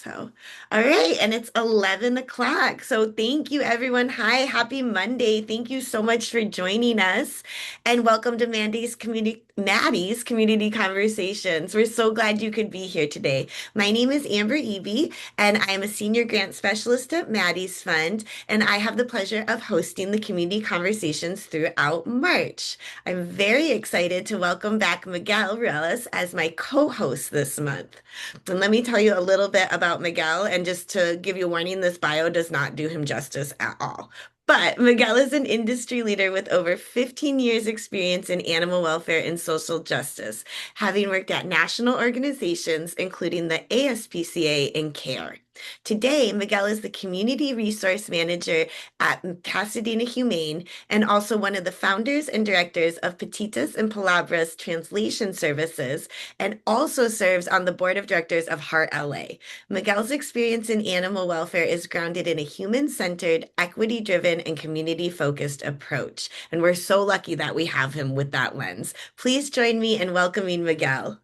So, all right, and it's 11 o'clock. So, thank you, everyone. Hi, happy Monday. Thank you so much for joining us, and welcome to Maddie's Community Conversations. We're so glad you could be here today. My name is Amber Eby, and I am a senior grant specialist at Maddie's Fund, and I have the pleasure of hosting the community conversations throughout March. I'm very excited to welcome back Miguel Relis as my co-host this month. And let me tell you a little bit about Miguel. And just to give you a warning, this bio does not do him justice at all. But Miguel is an industry leader with over 15 years' experience in animal welfare and social justice, having worked at national organizations, including the ASPCA and CARE. Today, Miguel is the Community Resource Manager at Pasadena Humane and also one of the founders and directors of Petitas and Palabras Translation Services, and also serves on the board of directors of Heart LA. Miguel's experience in animal welfare is grounded in a human-centered, equity-driven, and community-focused approach. And we're so lucky that we have him with that lens. Please join me in welcoming Miguel.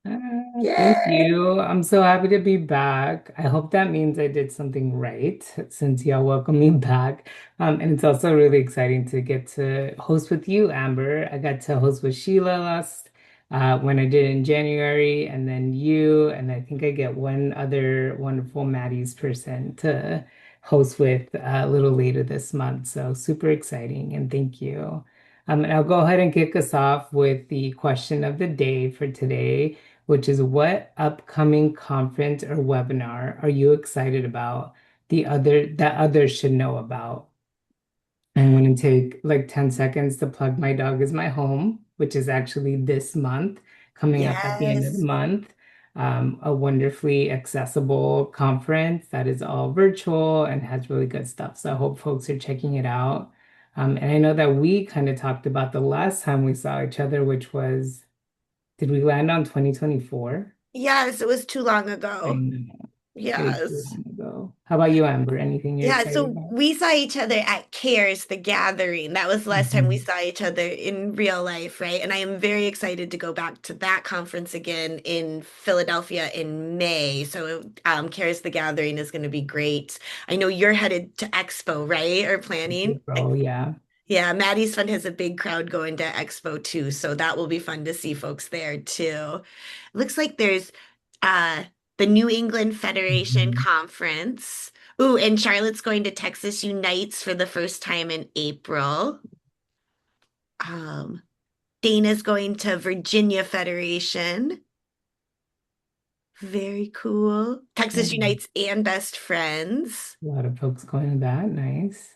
Thank Yay! you. I'm so happy to be back. I hope that means I did something right since y'all welcomed me back. And it's also really exciting to get to host with you, Amber. I got to host with Sheila last when I did in January, and then you, and I think I get one other wonderful Maddie's person to host with a little later this month. So super exciting, and thank you. And I'll go ahead and kick us off with the question of the day for today, which is what upcoming conference or webinar are you excited about that others should know about? I'm going to take like 10 seconds to plug My Dog Is My Home, which is actually this month, coming up at the end of the Yes. month. A wonderfully accessible conference that is all virtual and has really good stuff. So I hope folks are checking it out. And I know that we kind of talked about the last time we saw each other, which was, did we land on 2024? Yes, it was too long I ago. know. Way too Yes. long ago. How about you, Amber? Anything you're Yeah, excited so about? we saw each other at CARES, the gathering. That was the last time we Mhm. saw each other in real life, right? And I am very excited to go back to that conference again in Philadelphia in May. So, CARES, the gathering is going to be great. I know you're headed to Expo, right? Or planning? Oh, yeah. Yeah, Maddie's Fund has a big crowd going to Expo too, so that will be fun to see folks there too. Looks like there's uh the New England Federation Mhm. Conference. Ooh, and Charlotte's going to Texas Unites for the first time in April. Um, Dana's going to Virginia Federation. Very cool. Texas Yeah. Unites and Best Friends. A lot of folks going to that. Nice.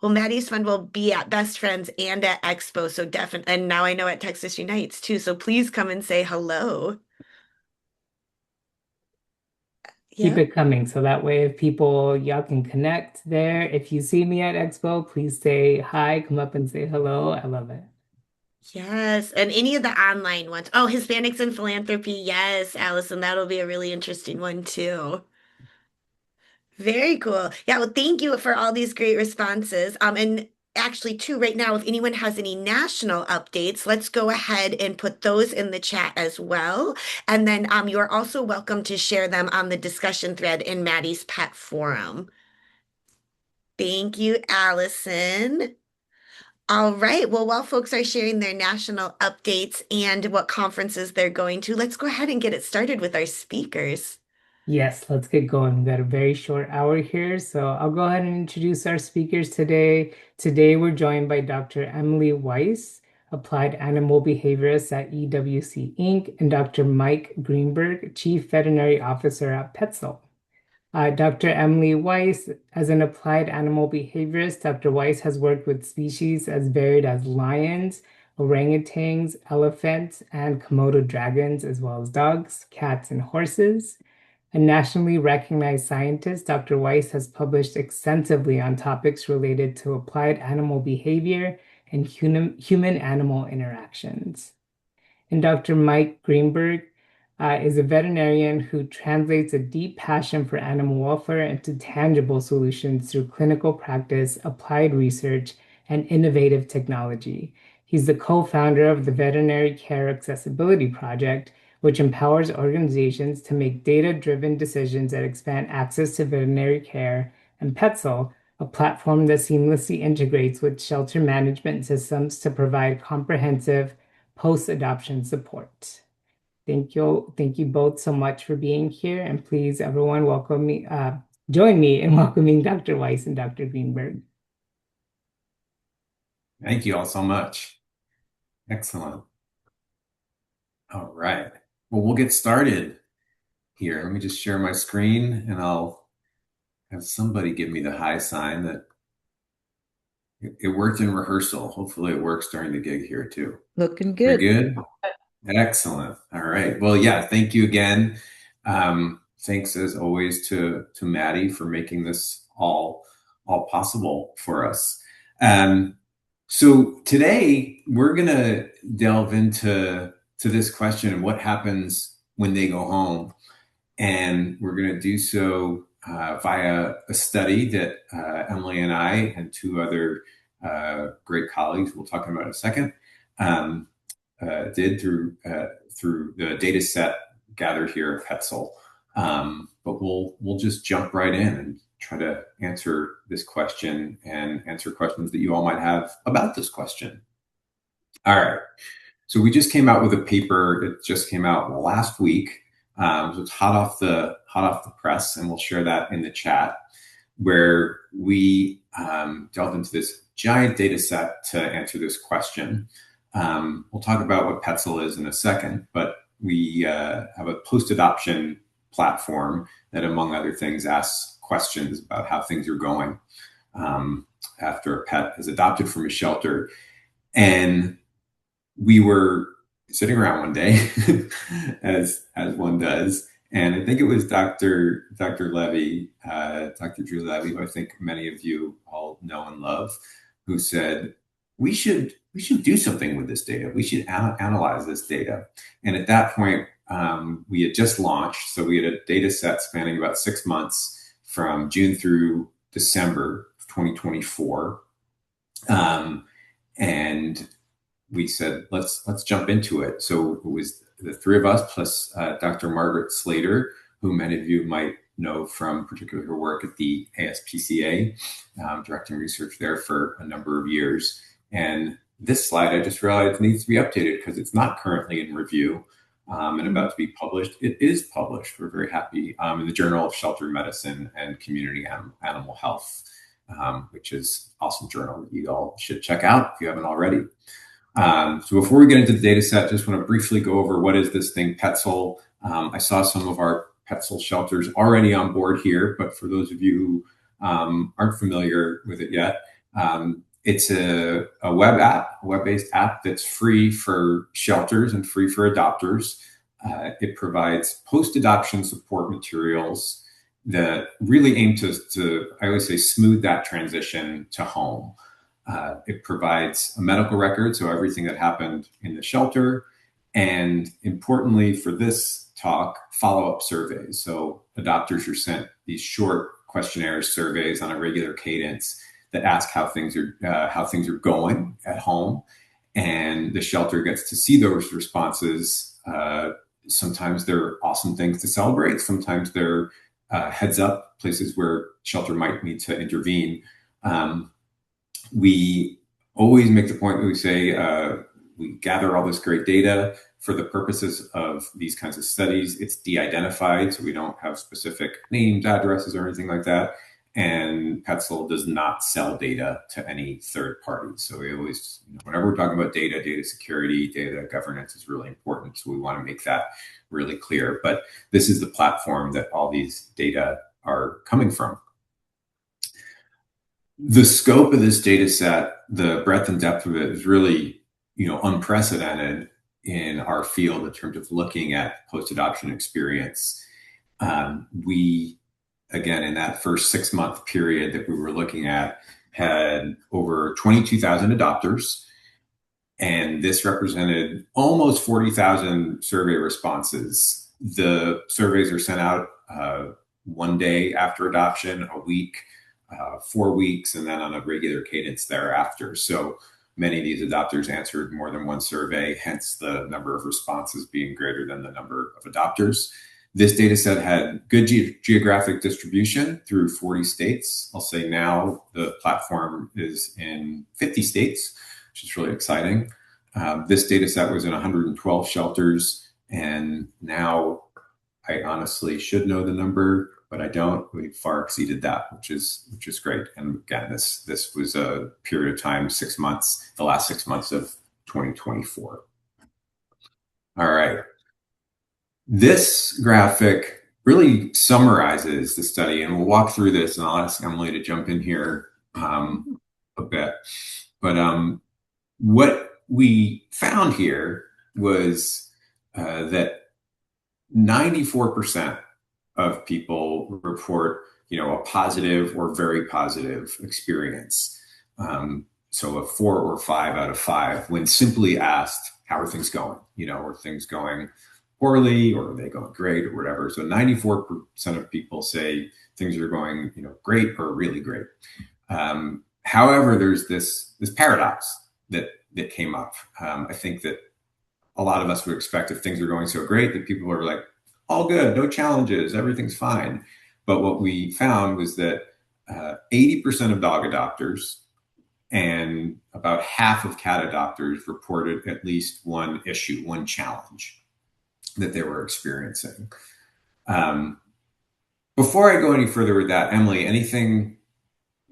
Well, Maddie's Fund will be at Best Friends and at Expo, so definitely, and now I know at Texas Unites too. So please come and say hello. Keep Yeah. it coming so that way if people y'all can connect there. If you see me at Expo, please say hi, come up and say hello. I love it. Yes. And any of the online ones. Oh, Hispanics in Philanthropy. Yes, Allison, that'll be a really interesting one too. Very cool. Yeah, well, thank you for all these great responses. And actually, too, right now, if anyone has any national updates, let's go ahead and put those in the chat as well. And then you are also welcome to share them on the discussion thread in Maddie's Pet Forum. Thank you, Allison. All right. Well, while folks are sharing their national updates and what conferences they're going to, let's go ahead and get it started with our speakers. Yes, let's get going. We've got a very short hour here, so I'll go ahead and introduce our speakers today. Today, we're joined by Dr. Emily Weiss, Applied Animal Behaviorist at EWC Inc., and Dr. Mike Greenberg, Chief Veterinary Officer at Petszel. Dr. Emily Weiss, as an applied animal behaviorist, Dr. Weiss has worked with species as varied as lions, orangutans, elephants, and Komodo dragons, as well as dogs, cats, and horses. A nationally recognized scientist, Dr. Weiss has published extensively on topics related to applied animal behavior and human-animal interactions. And Dr. Mike Greenberg is a veterinarian who translates a deep passion for animal welfare into tangible solutions through clinical practice, applied research, and innovative technology. He's the co-founder of the Veterinary Care Accessibility Project, which empowers organizations to make data-driven decisions that expand access to veterinary care, and Petszel, a platform that seamlessly integrates with shelter management systems to provide comprehensive post-adoption support. Thank you both so much for being here, and please, everyone, join me in welcoming Dr. Weiss and Dr. Greenberg. Thank you all so much. Excellent. All right. Well, we'll get started here. Let me just share my screen and I'll have somebody give me the hi sign that it worked in rehearsal. Hopefully it works during the gig here too. Looking good. You're good? Excellent. All right. Well, yeah, thank you again. Thanks as always to Maddie for making this all possible for us. So today we're going to delve into this question of what happens when they go home. And we're going to do so via a study that Emily and I and two other great colleagues we'll talk about in a second did through the data set gathered here at Petszel. But we'll just jump right in and try to answer this question and answer questions that you all might have about this question. All right. So we just came out with a paper. It just came out last week. So it's hot off the press, and we'll share that in the chat, where we delved into this giant data set to answer this question. We'll talk about what Petszel is in a second, but we have a post-adoption platform that, among other things, asks questions about how things are going after a pet is adopted from a shelter. And we were sitting around one day, as one does, and I think it was Dr. Levy, Dr. Drew Levy, who I think many of you all know and love, who said, we should do something with this data. We should analyze this data. And at that point, we had just launched. So we had a data set spanning about 6 months from June through December of 2024. And we said, let's jump into it. So it was the three of us plus Dr. Margaret Slater, who many of you might know from particularly her work at the ASPCA, directing research there for a number of years. And this slide, I just realized, needs to be updated because it's not currently in review and about to be published. It is published. We're very happy in the Journal of Shelter Medicine and Community Animal Health, which is an awesome journal that you all should check out if you haven't already. So before we get into the data set, just want to briefly go over what is this thing, Petszel. I saw some of our Petszel shelters already on board here, but for those of you who aren't familiar with it yet, it's a web-based app that's free for shelters and free for adopters. It provides post-adoption support materials that really aim to, I always say, smooth that transition to home. It provides a medical record, so everything that happened in the shelter, and importantly for this talk, follow-up surveys. So adopters are sent these short questionnaire surveys on a regular cadence that ask how things are going at home, and the shelter gets to see those responses. Sometimes they're awesome things to celebrate. Sometimes they're heads up, places where shelter might need to intervene. We always make the point that we say we gather all this great data for the purposes of these kinds of studies. It's de-identified, so we don't have specific names, addresses, or anything like that. And Petszel does not sell data to any third parties. So we always, whenever we're talking about data security, data governance is really important. So we want to make that really clear. But this is the platform that all these data are coming from. The scope of this data set, the breadth and depth of it is really, unprecedented in our field in terms of looking at post-adoption experience. We, again, in that first 6-month period that we were looking at, had over 22,000 adopters, and this represented almost 40,000 survey responses. The surveys are sent out 1 day after adoption, a week, 4 weeks, and then on a regular cadence thereafter. So many of these adopters answered more than one survey, hence the number of responses being greater than the number of adopters. This data set had good geographic distribution through 40 states. I'll say now the platform is in 50 states, which is really exciting. This data set was in 112 shelters, and now I honestly should know the number, but I don't. We far exceeded that, which is great. And again, this was a period of time, 6 months, the last 6 months of 2024. All right. This graphic really summarizes the study, and we'll walk through this, and I'll ask Emily to jump in here a bit. But what we found here was that 94% of people report, a positive or very positive experience. So a 4 or 5 out of 5 when simply asked, how are things going? Are things going poorly, or are they going great, or whatever? So 94% of people say things are going, great or really great. However, there's this paradox that came up. I think that a lot of us would expect, if things are going so great, that people are like, all good, no challenges, everything's fine. But what we found was that 80% of dog adopters and about half of cat adopters reported at least one issue, one challenge that they were experiencing. Before I go any further with that, Emily, anything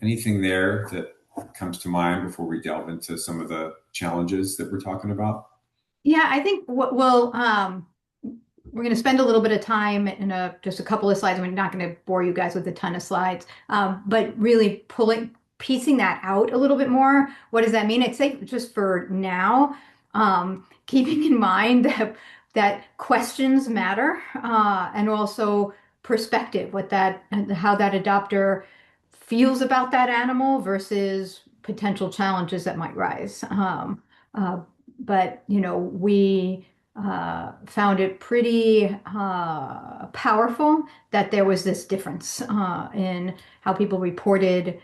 there that comes to mind before we delve into some of the challenges that we're talking about? Yeah, I think we're going to spend a little bit of time in just a couple of slides. We're not going to bore you guys with a ton of slides, but really piecing that out a little bit more. What does that mean? I'd say just for now, keeping in mind that questions matter, and also perspective, how that adopter feels about that animal versus potential challenges that might rise. But we found it pretty powerful that there was this difference in how people reported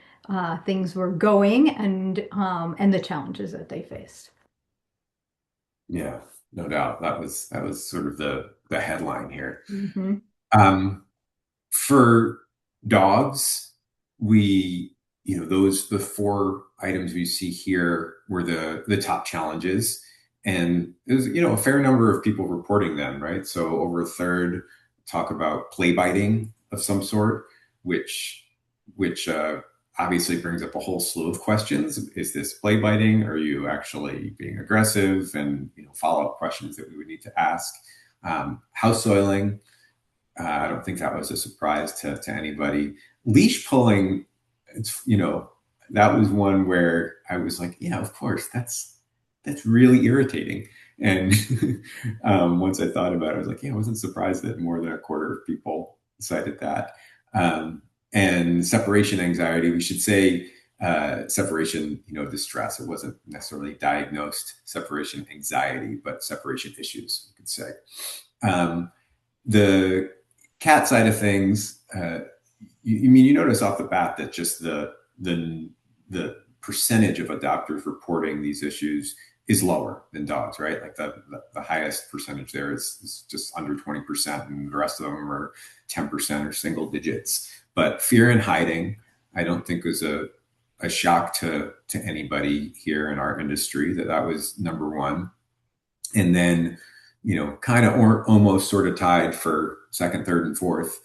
things were going and the challenges that they faced. Yeah, no doubt. That was sort of the headline here. Mm-hmm. For dogs, the 4 items we see here were the top challenges. And there's, a fair number of people reporting them, right? So over a third talk about play biting of some sort, which obviously brings up a whole slew of questions. Is this play biting? Are you actually being aggressive? And follow-up questions that we would need to ask. House soiling. I don't think that was a surprise to anybody. Leash pulling, that was one where I was like, yeah, of course, that's really irritating. And once I thought about it, I was like, yeah, I wasn't surprised that more than a quarter of people cited that. And separation anxiety, we should say separation, distress. It wasn't necessarily diagnosed separation anxiety, but separation issues, we could say. The cat side of things, you notice off the bat that just the percentage of adopters reporting these issues is lower than dogs, right? Like the highest percentage there is just under 20%, and the rest of them are 10% or single digits. But fear and hiding, I don't think was a shock to anybody here in our industry that was number one. And then, kind of almost sort of tied for second, third, and fourth,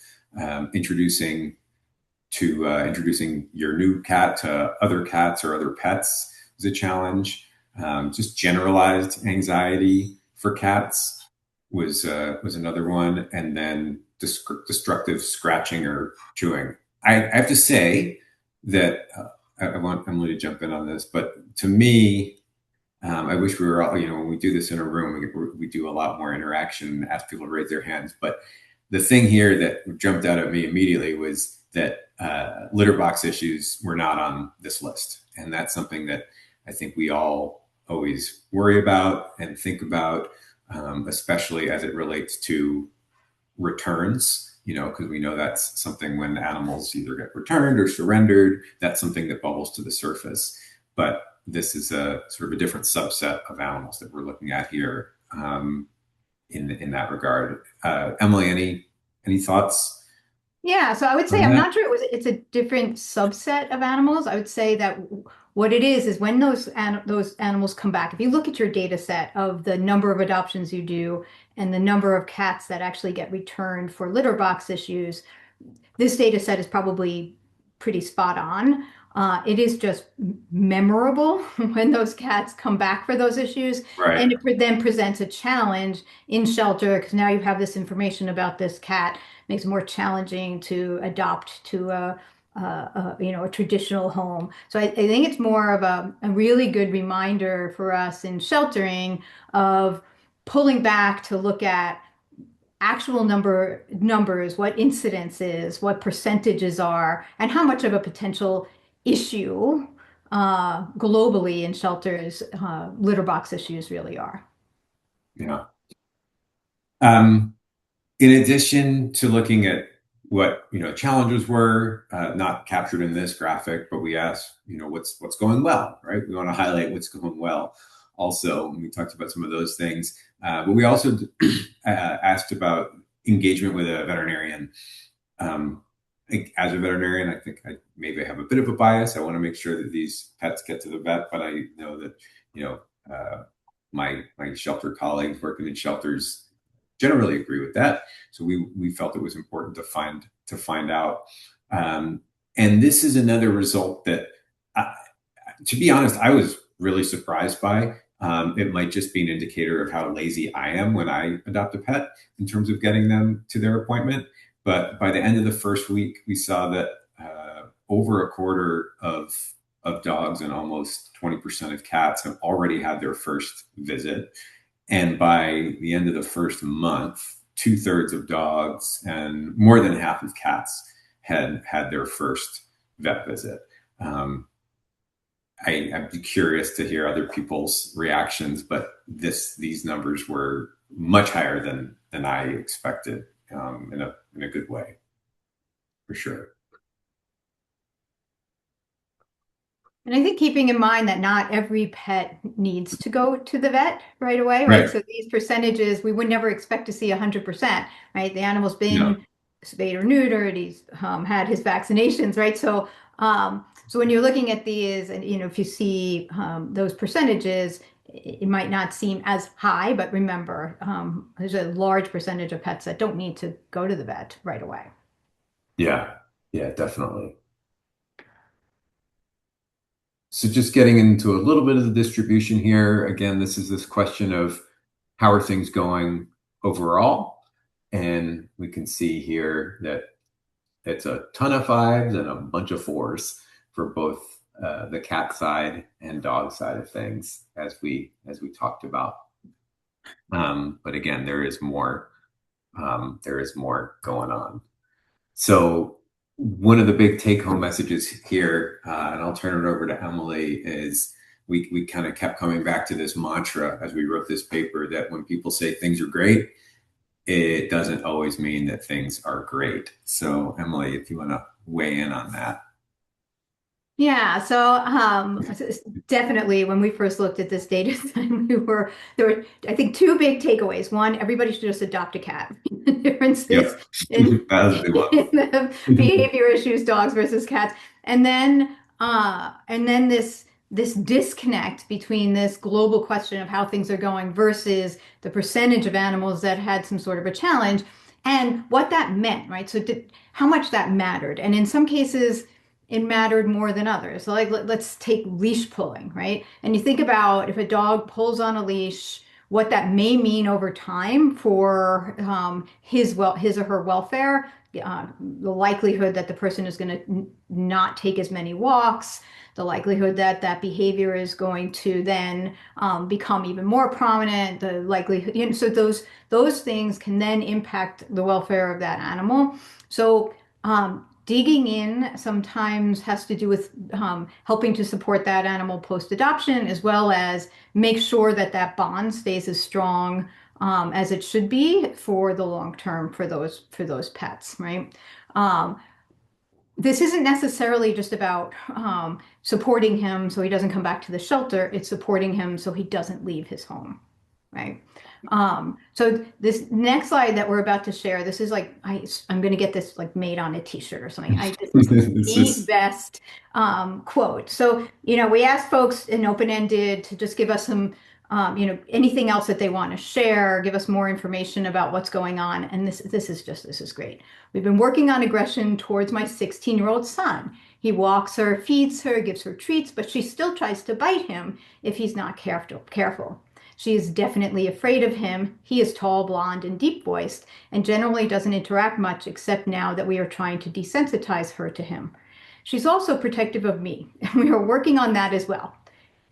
introducing your new cat to other cats or other pets was a challenge. Just generalized anxiety for cats was another one, and then destructive scratching or chewing. I have to say that I want Emily to jump in on this, but to me, I wish we were all, when we do this in a room, we do a lot more interaction and ask people to raise their hands. But the thing here that jumped out at me immediately was that litter box issues were not on this list. And that's something that I think we all always worry about and think about, especially as it relates to returns, because we know that's something when animals either get returned or surrendered, that's something that bubbles to the surface. But this is a sort of a different subset of animals that we're looking at here in that regard. Emily, any thoughts Yeah, so I would say on I'm that? not sure it's a different subset of animals. I would say that what it is when those animals come back. If you look at your data set of the number of adoptions you do and the number of cats that actually get returned for litter box issues, this data set is probably pretty spot on. It is just memorable when those cats come back for those issues, Right. and it then presents a challenge in shelter because now you have this information about this cat, makes it more challenging to adopt to a traditional home. So I think it's more of a really good reminder for us in sheltering of pulling back to look at actual numbers, what incidences, what percentages are, and how much of a potential issue globally in shelters litter box issues really are. Yeah. Um, in addition to looking at what challenges were not captured in this graphic, but we asked what's going well, right? We want to highlight what's going well. Also, we talked about some of those things, but we also asked about engagement with a veterinarian. As a veterinarian, I think I maybe have a bit of a bias. I want to make sure that these pets get to the vet, but I know that my shelter colleagues working in shelters generally agree with that. So we felt it was important to find out. And this is another result that, to be honest, I was really surprised by. It might just be an indicator of how lazy I am when I adopt a pet in terms of getting them to their appointment. But by the end of the first week, we saw that over a quarter of dogs and almost 20% of cats have already had their first visit. And by the end of the first month, 2/3 of dogs and more than half of cats had had their first vet visit. I'd be curious to hear other people's reactions, but these numbers were much higher than I expected in a good way, for sure. And I think keeping in mind that not every pet needs to go to the vet right away, right? Right. So these percentages, we would never expect to see 100%, right? The animal's No. been spayed or neutered, he's had his vaccinations, right? So when you're looking at these, and if you see those percentages, it might not seem as high, but remember, there's a large percentage of pets that don't need to go to the vet right away. Yeah. Yeah, definitely. So just getting into a little bit of the distribution here. Again, this question of how are things going overall? And we can see here that it's a ton of 5s and a bunch of 4s for both the cat side and dog side of things, as we talked about. But again, there is more going on. So one of the big take-home messages here, and I'll turn it over to Emily, is we kind of kept coming back to this mantra as we wrote this paper that when people say things are great, it doesn't always mean that things are great. So Emily, if you want to weigh in on that. Yeah, so definitely when we first looked at this data set, there were I think two big takeaways. One, everybody should just adopt a cat. The differences Yep. in, That was a big one. in the behavior issues, dogs versus cats, and then this disconnect between this global question of how things are going versus the percentage of animals that had some sort of a challenge and what that meant, right? So how much that mattered, and in some cases it mattered more than others. So like let's take leash pulling, right? And you think about if a dog pulls on a leash, what that may mean over time for his or her welfare, the likelihood that the person is going to not take as many walks, the likelihood that that behavior is going to then become even more prominent, the likelihood, so those things can then impact the welfare of that animal. So digging in sometimes has to do with helping to support that animal post-adoption, as well as make sure that that bond stays as strong as it should be for the long term for those pets, right? this isn't necessarily just about supporting him so he doesn't come back to the shelter. It's supporting him so he doesn't leave his home, right? So this next slide that we're about to share, this is like I'm going to get this like made on a t-shirt or something. This is This the is best quote. So, we asked folks in open-ended to just give us some anything else that they want to share, give us more information about what's going on. And this is great. We've been working on aggression towards my 16-year-old son. He walks her, feeds her, gives her treats, but she still tries to bite him if he's not careful. She is definitely afraid of him. He is tall, blonde, and deep voiced, and generally doesn't interact much except now that we are trying to desensitize her to him. She's also protective of me, and we are working on that as well.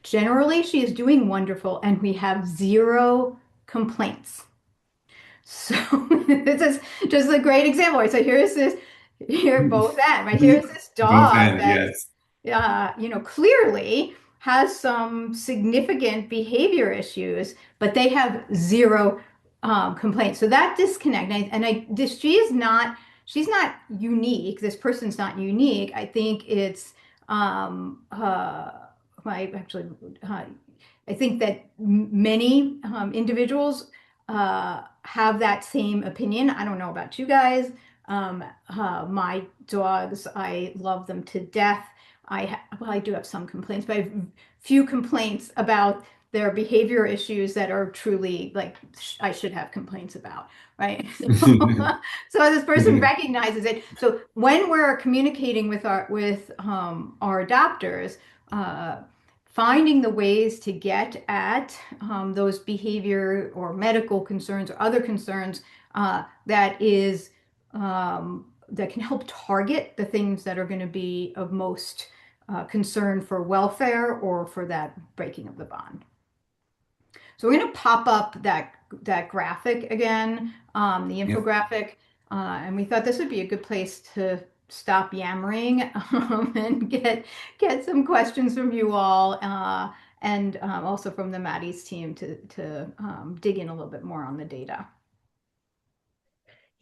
Generally, she is doing wonderful, and we have zero complaints. So this is just a great example. Right? So here both ends, right? Here's this both dog ends, that, yes. clearly has some significant behavior issues, but they have zero complaints. So that disconnect, she's not unique. This person's not unique. I think it's, I actually, I think that many individuals have that same opinion. I don't know about you guys. My dogs, I love them to death. I do have some complaints, but I have few complaints about their behavior issues that are truly like I should have complaints about, right? So this person recognizes it. So when we're communicating with our adopters, finding the ways to get at those behavior or medical concerns or other concerns that can help target the things that are going to be of most concern for welfare or for that breaking of the bond. So we're going to pop up that graphic again, the infographic, and we thought this would be a good place to stop yammering and get some questions from you all, and also from the Maddie's team to dig in a little bit more on the data.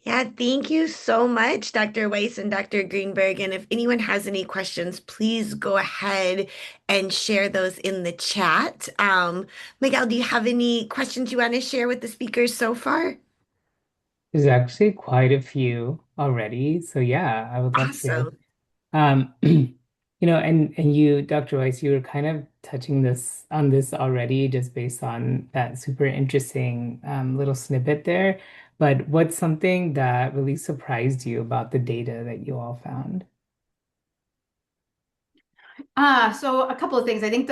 Yeah, thank you so much, Dr. Weiss and Dr. Greenberg. And if anyone has any questions, please go ahead and share those in the chat. Miguel, do you have any questions you want to share with the speakers so far? There's actually quite a few already. So yeah, I would love to. Awesome. And you, Dr. Weiss, you were kind of touching on this already, just based on that super interesting little snippet there. But what's something that really surprised you about the data that you all found? So a couple of things. I think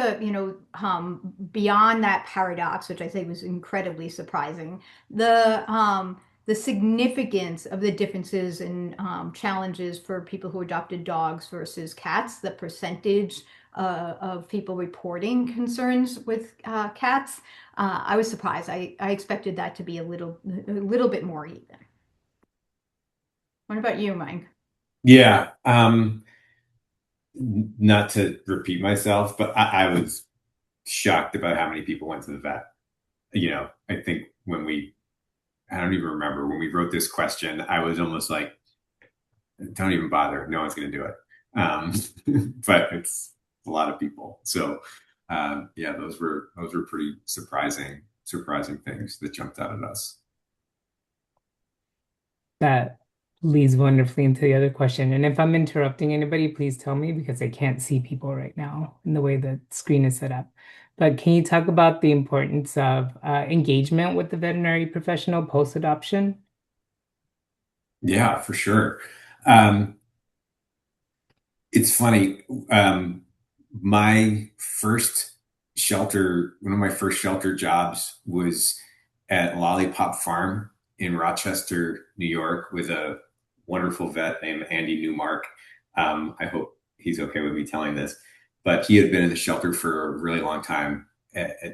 beyond that paradox, which I think was incredibly surprising, the significance of the differences in challenges for people who adopted dogs versus cats, the percentage of people reporting concerns with cats, I was surprised. I expected that to be a little bit more even. What about you, Mike? Yeah. Not to repeat myself, but I was shocked about how many people went to the vet. I think I don't even remember when we wrote this question, I was almost like, don't even bother. No one's going to do it. But it's a lot of people. So yeah, those were pretty surprising things that jumped out at us. That leads wonderfully into the other question. And if I'm interrupting anybody, please tell me, because I can't see people right now in the way the screen is set up. But can you talk about the importance of engagement with the veterinary professional post-adoption? Yeah, for sure. It's funny. My first one of my first shelter jobs was at Lollipop Farm in Rochester, New York, with a wonderful vet named Andy Newmark. I hope he's okay with me telling this, but he had been in the shelter for a really long time.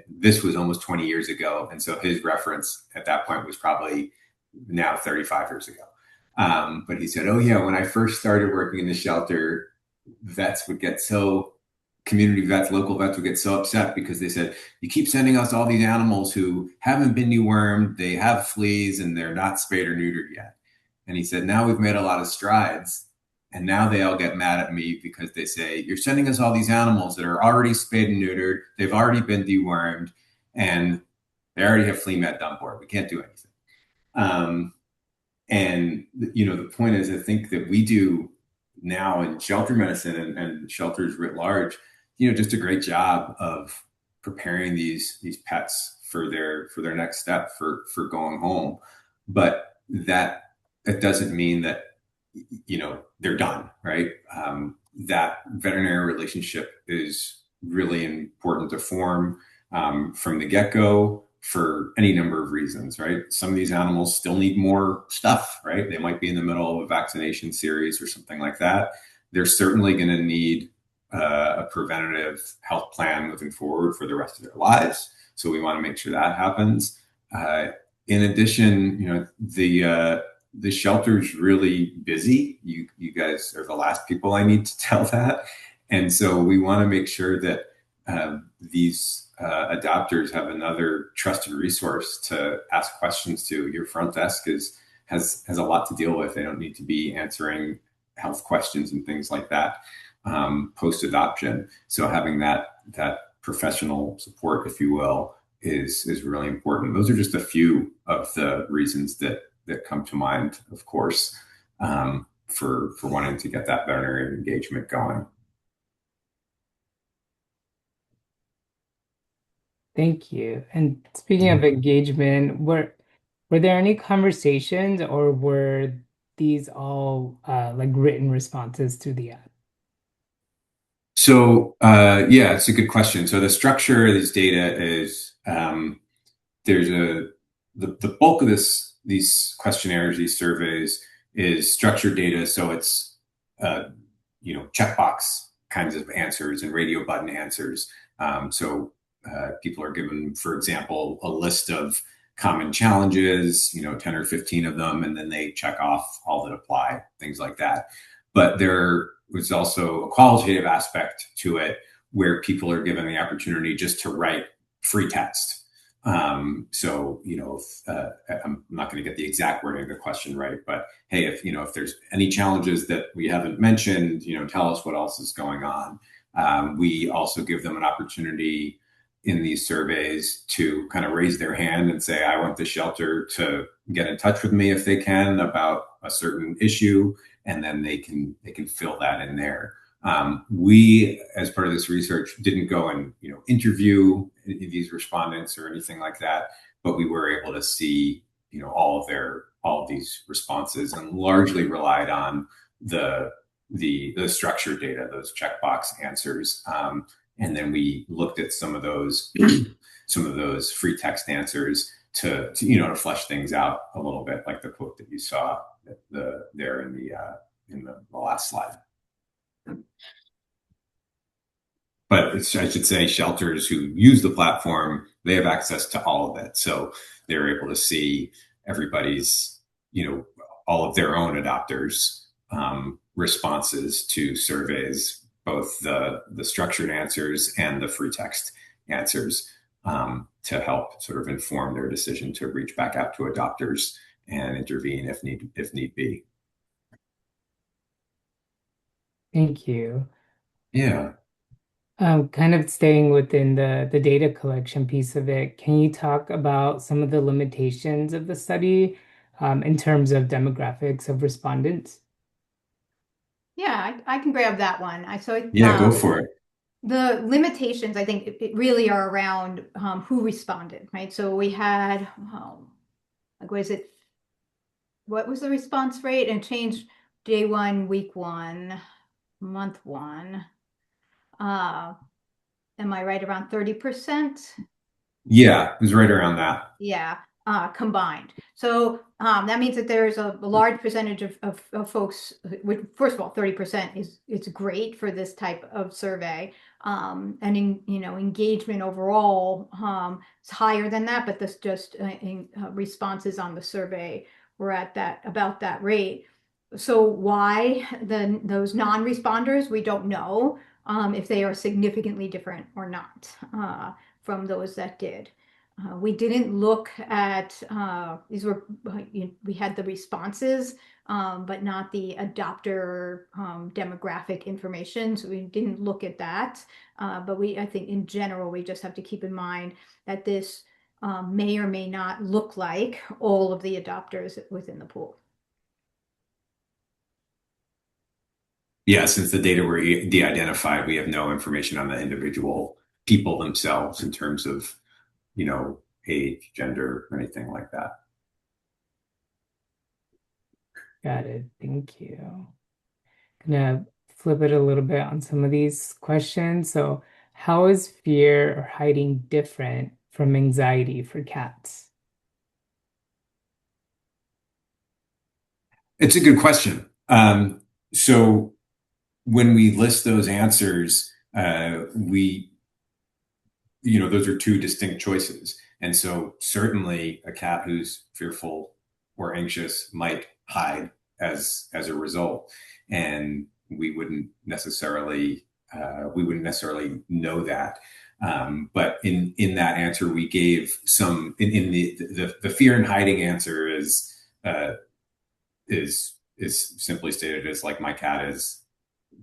This was almost 20 years ago. And so his reference at that point was probably now 35 years ago. But he said, oh yeah, when I first started working in the shelter, community vets, local vets would get so upset because they said, you keep sending us all these animals who haven't been dewormed, they have fleas, and they're not spayed or neutered yet. And he said, now we've made a lot of strides. And now they all get mad at me because they say, you're sending us all these animals that are already spayed and neutered, they've already been dewormed, and they already have flea med on board. We can't do anything. And the point is, I think that we do now in shelter medicine and shelters writ large, just a great job of preparing these pets for their next step for going home. But that doesn't mean that they're done, right? That veterinary relationship is really important to form from the get-go for any number of reasons, right? Some of these animals still need more stuff, right? They might be in the middle of a vaccination series or something like that. They're certainly going to need a preventative health plan moving forward for the rest of their lives. So we want to make sure that happens. In addition, the shelter's really busy. You guys are the last people I need to tell that. And so we want to make sure that these adopters have another trusted resource to ask questions to. Your front desk has a lot to deal with. They don't need to be answering health questions and things like that post-adoption. So having that professional support, if you will, is really important. Those are just a few of the reasons that come to mind, of course, for wanting to get that veterinary engagement going. Thank you. And speaking of engagement, were there any conversations, or were these all like written responses to the ad? So yeah, it's a good question. So the structure of this data is there's the bulk of these questionnaires, these surveys, is structured data. So it's checkbox kinds of answers and radio button answers. So people are given, for example, a list of common challenges, 10 or 15 of them, and then they check off all that apply, things like that. But there was also a qualitative aspect to it where people are given the opportunity just to write free text. So, I'm not going to get the exact wording of the question right, but hey, if there's any challenges that we haven't mentioned, tell us what else is going on. We also give them an opportunity in these surveys to kind of raise their hand and say, I want the shelter to get in touch with me if they can about a certain issue, and then they can fill that in there. We, as part of this research, didn't go and interview these respondents or anything like that, but we were able to see all of these responses, and largely relied on the structured data, those checkbox answers, and then we looked at some of those free text answers to flesh things out a little bit, like the quote that you saw there in the last slide. But I should say, shelters who use the platform, they have access to all of it. So they're able to see everybody's, all of their own adopters' responses to surveys, both the structured answers and the free text answers, to help sort of inform their decision to reach back out to adopters and intervene if need be. Thank you. Yeah. Kind of staying within the data collection piece of it, can you talk about some of the limitations of the study in terms of demographics of respondents? Yeah, I can grab that one. Yeah, go for it. The limitations, I think, it really are around who responded, right? So we had, what was the response rate? And changed day one, week one, month one. Am I right around 30%? Yeah, it was right around that. Yeah, combined. So that means that there's a large percentage of folks, which, first of all, 30% it's great for this type of survey. And engagement overall is higher than that, but this just responses on the survey were at about that rate. So why those non-responders, we don't know if they are significantly different or not from those that did. We didn't look at we had the responses but not the adopter demographic information. So we didn't look at that. But I think in general, we just have to keep in mind that this may or may not look like all of the adopters within the pool. Yeah, since the data were de-identified, we have no information on the individual people themselves in terms of, age, gender, or anything like that. Got it. Thank you. Gonna flip it a little bit on some of these questions. So, how is fear or hiding different from anxiety for cats? It's a good question. So when we list those answers, those are two distinct choices. And so certainly a cat who's fearful or anxious might hide as a result. And we wouldn't necessarily know that. But in that answer, we gave some in the fear and hiding answer is simply stated as like my cat is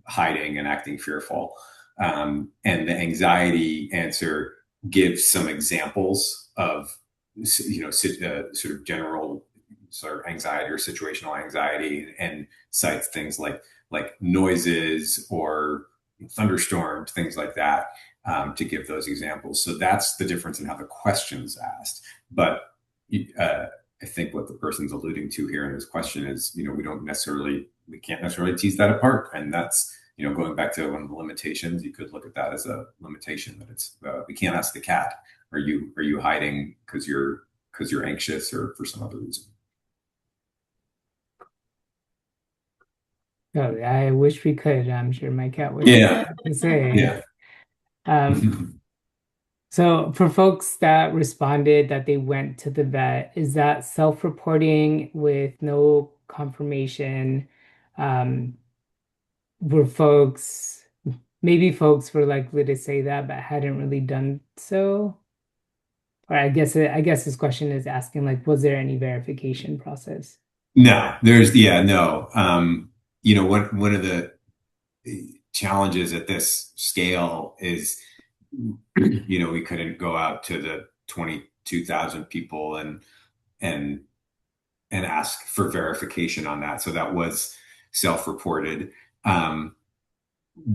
hiding and acting fearful. And the anxiety answer gives some examples of, sort of general sort of anxiety or situational anxiety, and cites things like noises or thunderstorms, things like that, to give those examples. So that's the difference in how the question's asked. But I think what the person's alluding to here in this question is, we can't necessarily tease that apart. And that's, going back to one of the limitations, you could look at that as a limitation, that it's, we can't ask the cat, are you hiding because you're anxious or for some other reason? Oh, I wish we could. I'm sure my cat would Yeah. have to say. Yeah. So for folks that responded that they went to the vet, is that self-reporting with no confirmation? Were maybe folks were likely to say that, but hadn't really done so? Or I guess this question is asking, like, was there any verification process? No, no. One of the challenges at this scale is, we couldn't go out to the 22,000 people and ask for verification on that. So that was self-reported.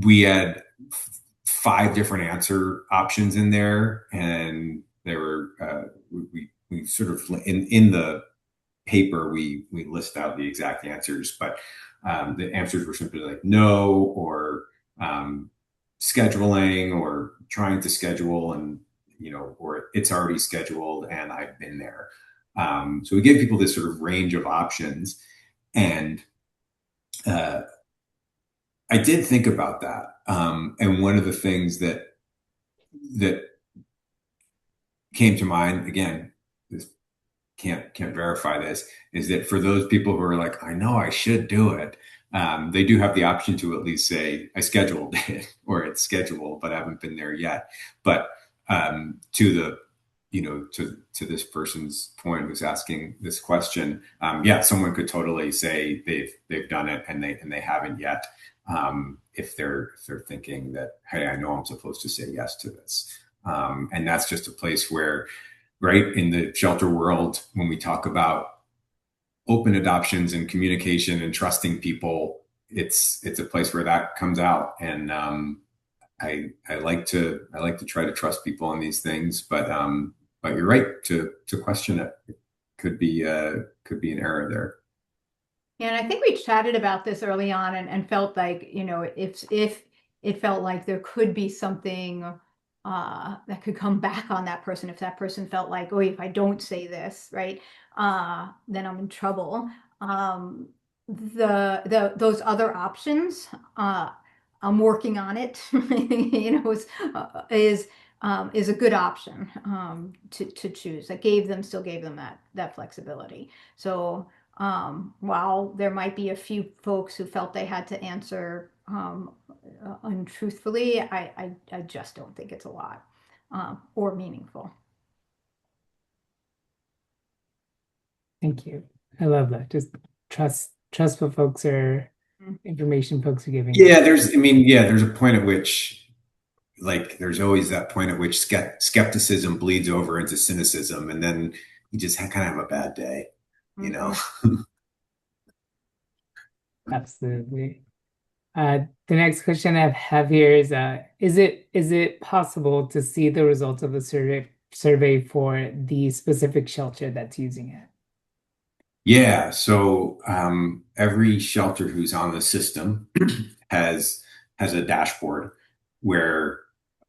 We had 5 different answer options in there, and there were we sort of in the paper we list out the exact answers, but the answers were simply like no, or scheduling, or trying to schedule, and or it's already scheduled and I've been there. So we gave people this sort of range of options, and I did think about that. And one of the things that came to mind, again, this can't verify this, is that for those people who are like, I know I should do it, they do have the option to at least say, I scheduled it, or it's scheduled, but I haven't been there yet. But to the to this person's point who's asking this question, someone could totally say they've done it and they haven't yet, if they're thinking that, hey, I know I'm supposed to say yes to this, and that's just a place where, right, in the shelter world, when we talk about open adoptions and communication and trusting people, it's a place where that comes out. And I like to try to trust people on these things, but you're right to question it. It could be an error there. And I think we chatted about this early on, and felt like, if it felt like there could be something that could come back on that person, if that person felt like, oh, if I don't say this, right, then I'm in trouble. Those other options, I'm working on it, is a good option to choose. That still gave them that flexibility. So while there might be a few folks who felt they had to answer untruthfully, I just don't think it's a lot or meaningful. Thank you. I love that. Just trust what folks are, information folks are giving Yeah, us. there's a point at which, like, there's always that point at which skepticism bleeds over into cynicism, and then you just kind of have a bad day, you know? Absolutely. The next question I have here is it possible to see the results of the survey for the specific shelter that's using it? Yeah, so every shelter who's on the system has a dashboard where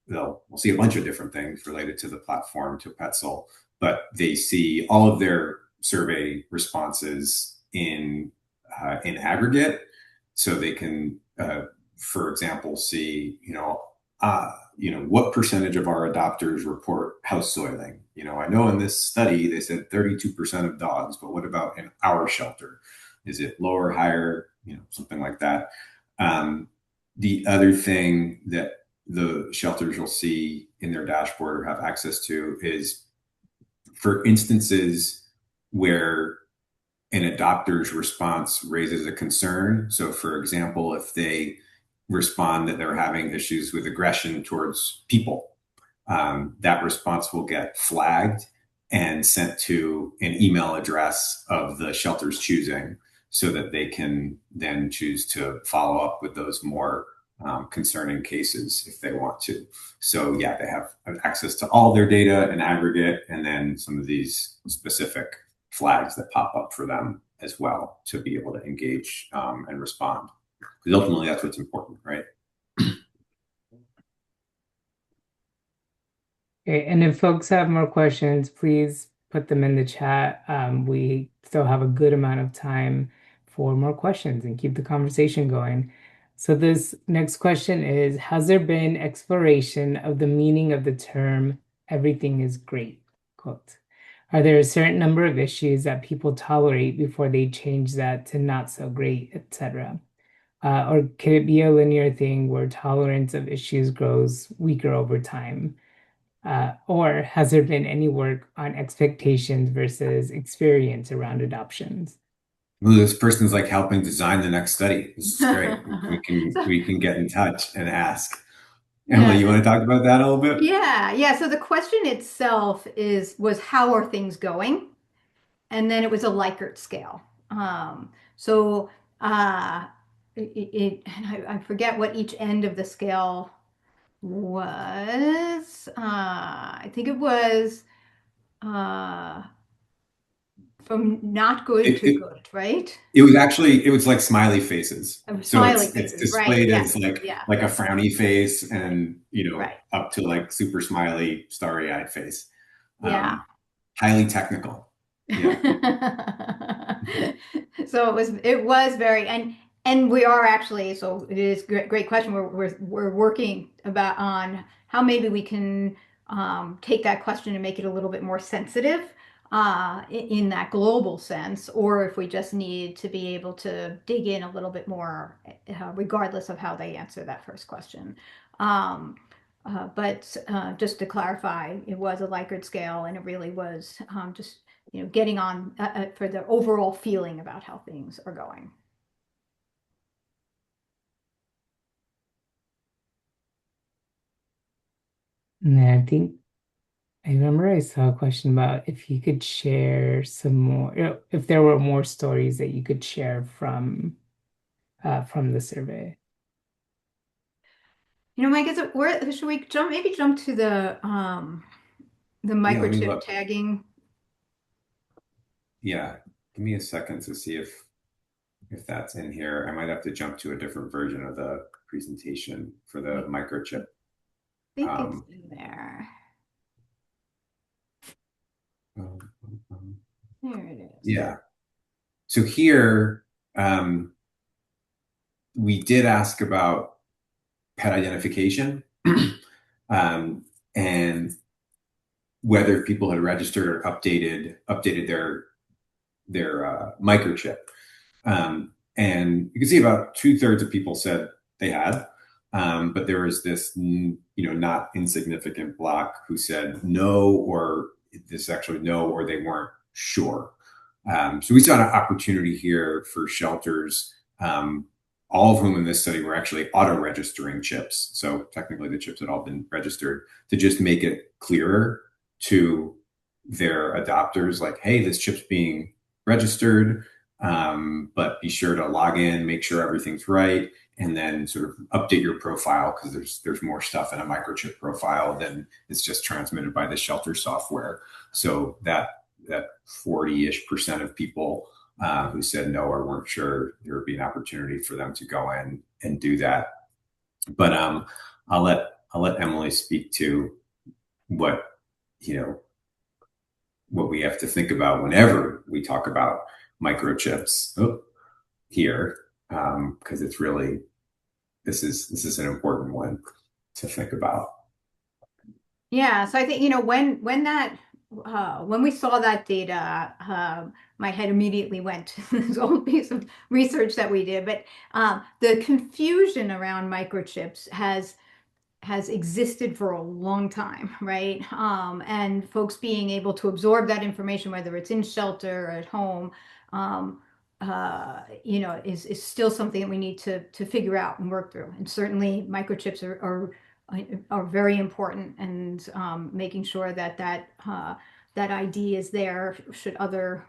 we'll see a bunch of different things related to the platform, to Petszel, but they see all of their survey responses in aggregate, so they can, for example, see what percentage of our adopters report house soiling. I know in this study they said 32% of dogs, but what about in our shelter? Is it lower, higher, something like that? The other thing that the shelters will see in their dashboard or have access to is for instances where an adopter's response raises a concern. So, for example, if they respond that they're having issues with aggression towards people, that response will get flagged and sent to an email address of the shelter's choosing, so that they can then choose to follow up with those more concerning cases if they want to. So yeah, they have access to all their data in aggregate, and then some of these specific flags that pop up for them as well to be able to engage and respond. Because ultimately that's what's important, right? Okay, and if folks have more questions, please put them in the chat. We still have a good amount of time for more questions and keep the conversation going. So this next question is, has there been exploration of the meaning of the term "everything is great"? Quote. Are there a certain number of issues that people tolerate before they change that to not so great, etc.? Or could it be a linear thing where tolerance of issues grows weaker over time? Or has there been any work on expectations versus experience around adoptions? Well, this person's like helping design the next study. This is great. We can So, we can get in touch and ask. Emily, yeah, you want to talk about that a little bit? yeah. So the question itself was how are things going? And then it was a Likert scale. So and I forget what each end of the scale was. I think it was uh, from not good It, to it, good, right? it was like smiley faces. So Smiley it's faces, right? displayed Yeah, as like yeah, a frowny face, and right. up to like super smiley, starry-eyed face. Yeah. Highly technical. Yeah. So it was very and we are actually, so it is great question. We're working about on how maybe we can take that question and make it a little bit more sensitive in that global sense, or if we just need to be able to dig in a little bit more, regardless of how they answer that first question. Um, but just to clarify, it was a Likert scale, and it really was just getting on for the overall feeling about how things are going. And then I remember I saw a question about if you could share some more, if there were more stories that you could share from the survey. Mike, where should we jump to the Yeah, let me microchip look. tagging? Yeah. Give me a second to see if that's in here. I might have to jump to a different version of the presentation for the microchip. I think it's Um, in there. um, um, There it is. yeah. So here, we did ask about pet identification, and whether people had registered or updated their microchip. And you can see about 2/3 of people said they had, but there was this not insignificant block who said no, or this actually no, or they weren't sure. So we saw an opportunity here for shelters, all of whom in this study were actually auto-registering chips. So technically the chips had all been registered, to just make it clearer to their adopters, like, hey, this chip's being registered, but be sure to log in, make sure everything's right, and then sort of update your profile, because there's more stuff in a microchip profile than it's just transmitted by the shelter software. So that 40-ish% of people who said no or weren't sure, there would be an opportunity for them to go in and do that. But I'll let Emily speak to what what we have to think about whenever we talk about microchips here, because it's really, this is an important one to think about. Yeah, so I think, when we saw that data, my head immediately went to this old piece of research that we did. But the confusion around microchips has existed for a long time, right? And folks being able to absorb that information, whether it's in shelter or at home, is still something that we need to figure out and work through. And certainly microchips are very important, and making sure that ID is there should other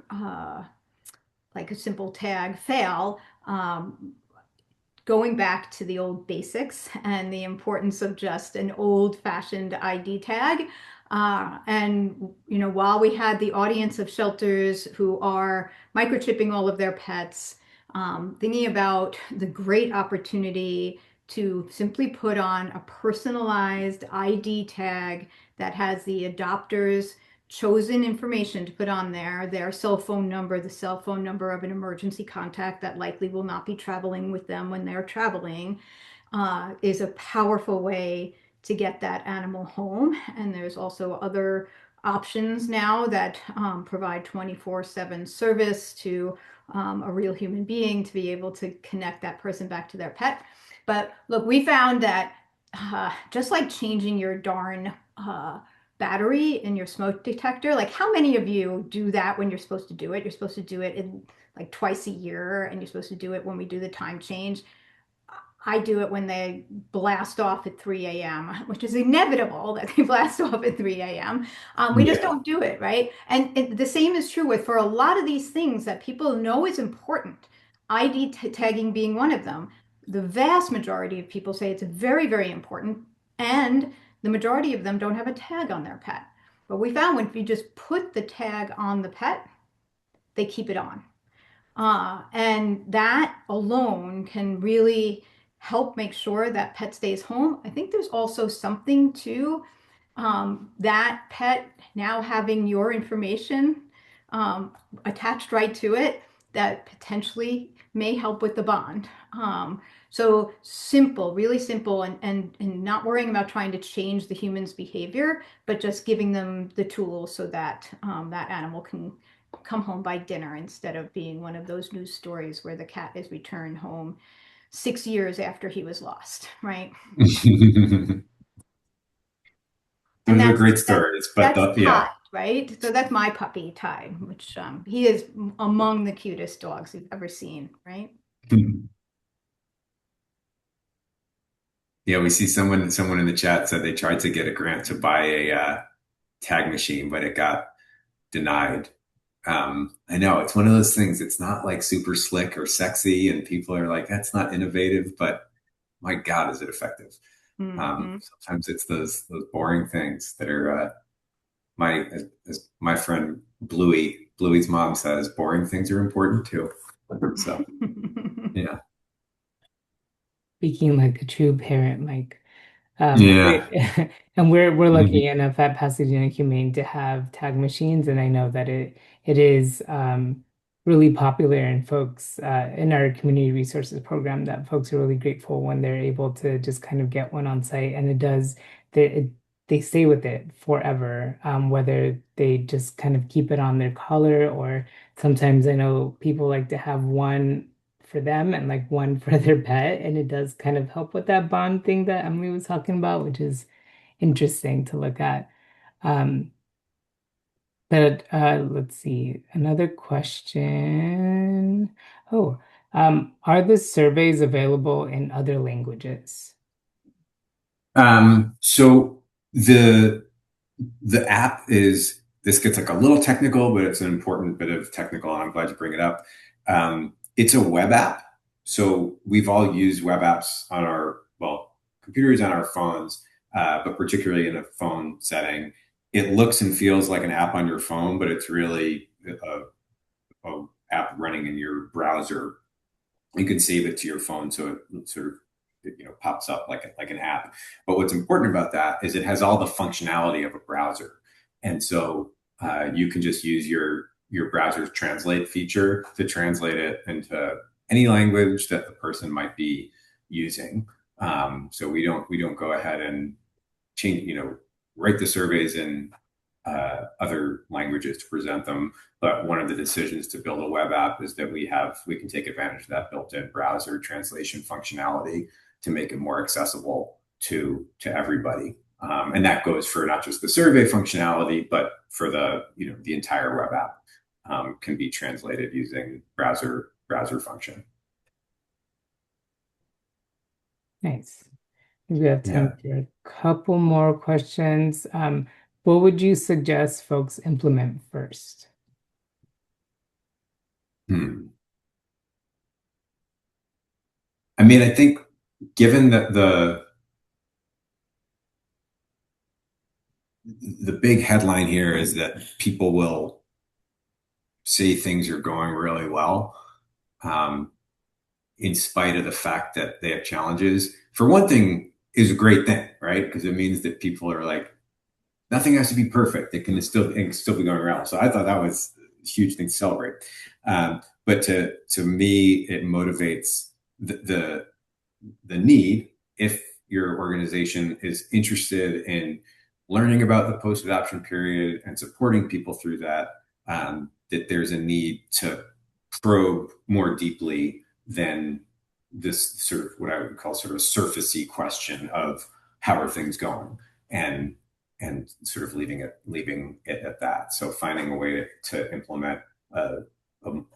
like a simple tag fail. Going back to the old basics and the importance of just an old-fashioned ID tag. And while we had the audience of shelters who are microchipping all of their pets, thinking about the great opportunity to simply put on a personalized ID tag that has the adopter's chosen information to put on there, their cell phone number, the cell phone number of an emergency contact that likely will not be traveling with them when they're traveling, is a powerful way to get that animal home. And there's also other options now that provide 24/7 service to a real human being to be able to connect that person back to their pet. But look, we found that just like changing your darn battery in your smoke detector, like how many of you do that when you're supposed to do it? You're supposed to do it in like twice a year, and you're supposed to do it when we do the time change. I do it when they blast off at 3 a.m., which is inevitable that they blast off at 3 a.m. We just Yeah. don't do it, right? And the same is true with for a lot of these things that people know is important, ID tagging being one of them. The vast majority of people say it's very, very important, and the majority of them don't have a tag on their pet. But we found when you just put the tag on the pet, they keep it on. And that alone can really help make sure that pet stays home. I think there's also something to that pet now having your information attached right to it that potentially may help with the bond. So simple, really simple, and not worrying about trying to change the human's behavior, but just giving them the tools so that that animal can come home by dinner instead of being one of those news stories where the cat is returned home 6 years after he was lost, right? And Those are that's great that, stories, but that's yeah. Ty, right? So that's my puppy, Ty, which he is among the cutest dogs you've ever seen, right? Yeah, we see someone in the chat said they tried to get a grant to buy a tag machine, but it got denied. I know it's one of those things. It's not like super slick or sexy, and people are like, "That's not innovative," but my God, is it effective? Mm-hmm. Sometimes it's those boring things that are as my friend Bluey's mom says, boring things are important too. So yeah, Speaking like a true parent, Mike. yeah. And we're lucky Mhm. enough at Pasadena Humane to have tag machines, and I know that it is really popular, and folks in our community resources program, that folks are really grateful when they're able to just kind of get one on site, and it does they stay with it forever, whether they just kind of keep it on their collar, or sometimes I know people like to have one for them and like one for their pet. And it does kind of help with that bond thing that Emily was talking about, which is interesting to look at. Um, But let's see, another question. Oh, are the surveys available in other languages? So the app is, this gets like a little technical, but it's an important bit of technical, and I'm glad you bring it up. It's a web app. So we've all used web apps on our, well, computers on our phones, but particularly in a phone setting. It looks and feels like an app on your phone, but it's really a app running in your browser. You can save it to your phone so it sort of pops up like an app. But what's important about that is it has all the functionality of a browser, and so you can just use your browser's translate feature to translate it into any language that the person might be using. So we don't go ahead and change, write the surveys in other languages to present them. But one of the decisions to build a web app is that we can take advantage of that built-in browser translation functionality to make it more accessible to everybody. And that goes for not just the survey functionality, but for the entire web app can be translated using browser function. Nice. We have time Yeah. for a couple more questions. What would you suggest folks implement first? I mean, I think given that the big headline here is that people will say things are going really well, in spite of the fact that they have challenges. For one thing, is a great thing, right? Because it means that people are like, nothing has to be perfect. It can still be going around. So I thought that was a huge thing to celebrate. But to me, it motivates the need, if your organization is interested in learning about the post-adoption period and supporting people through that, that there's a need to probe more deeply than this sort of what I would call sort of surfacey question of how are things going, and sort of leaving it at that. So finding a way to implement a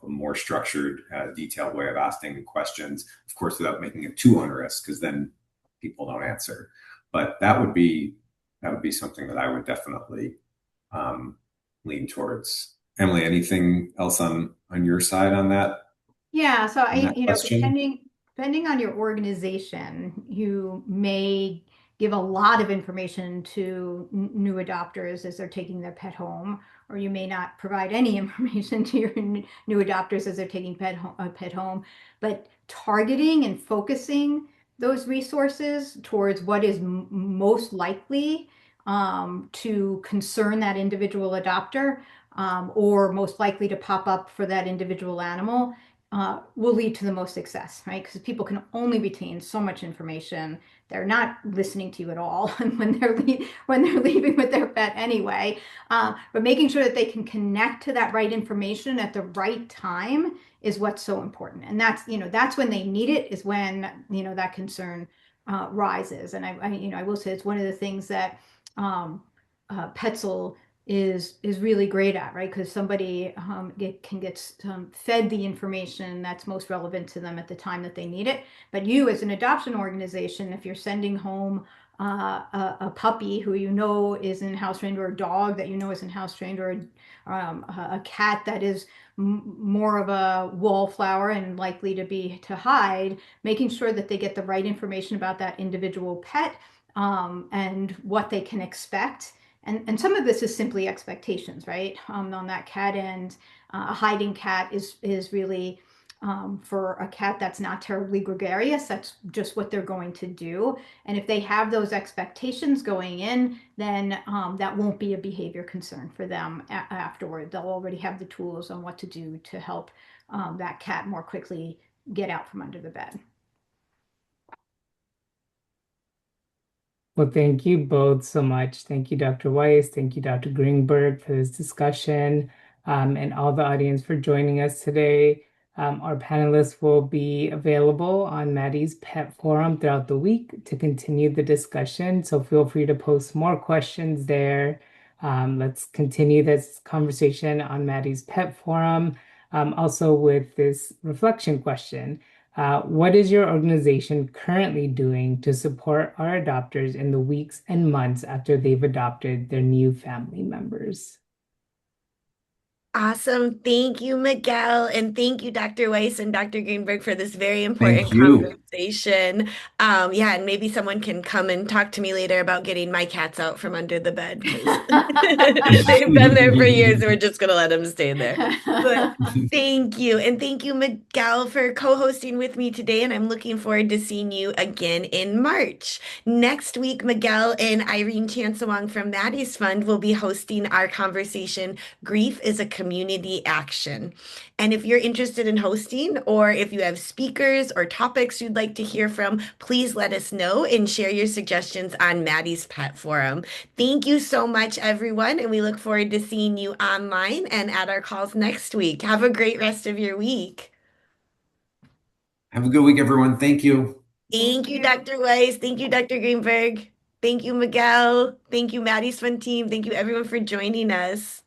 more structured, detailed way of asking questions, of course, without making it too onerous, because then people don't answer. But that would be something that I would definitely lean towards. Emily, anything else on your side on that? Yeah, so On that question? depending on your organization, you may give a lot of information to new adopters as they're taking their pet home, or you may not provide any information to your new adopters as they're taking pet home. But targeting and focusing those resources towards what is most likely to concern that individual adopter, or most likely to pop up for that individual animal, will lead to the most success, right? Because people can only retain so much information. They're not listening to you at all when they're leaving with their pet anyway. But making sure that they can connect to that right information at the right time is what's so important. And that's when they need it, is when that concern rises. And I will say it's one of the things that Petszel is really great at, right? Because somebody can get fed the information that's most relevant to them at the time that they need it. But you, as an adoption organization, if you're sending home a puppy who is in house trained, or a dog that is in house trained, or a cat that is more of a wallflower and likely to hide, making sure that they get the right information about that individual pet, and what they can expect. And some of this is simply expectations, right? On that cat end, a hiding cat is really, for a cat that's not terribly gregarious, that's just what they're going to do. And if they have those expectations going in, then that won't be a behavior concern for them afterward. They'll already have the tools on what to do to help that cat more quickly get out from under the bed. Well, thank you both so much. Thank you, Dr. Weiss. Thank you, Dr. Greenberg, for this discussion, and all the audience for joining us today. Our panelists will be available on Maddie's Pet Forum throughout the week to continue the discussion. So feel free to post more questions there. Let's continue this conversation on Maddie's Pet Forum, also with this reflection question. What is your organization currently doing to support our adopters in the weeks and months after they've adopted their new family members? Awesome. Thank you, Miguel. And thank you, Dr. Weiss and Dr. Greenberg, for this very Thank important you. conversation. Yeah, and maybe someone can come and talk to me later about getting my cats out from under the bed because they've been there for years and we're just going to let them stay there. But thank you. And thank you, Miguel, for co-hosting with me today. And I'm looking forward to seeing you again in March. Next week, Miguel and Irene Chansawang from Maddie's Fund will be hosting our conversation, Grief is a Community Action. And if you're interested in hosting, or if you have speakers or topics you'd like to hear from, please let us know and share your suggestions on Maddie's Pet Forum. Thank you so much, everyone, and we look forward to seeing you online and at our calls next week. Have a great rest of your week. Have a good week, everyone. Thank you. Thank you, Dr. Weiss. Thank you, Dr. Greenberg. Thank you, Miguel. Thank you, Maddie's Fun Team. Thank you, everyone, for joining us.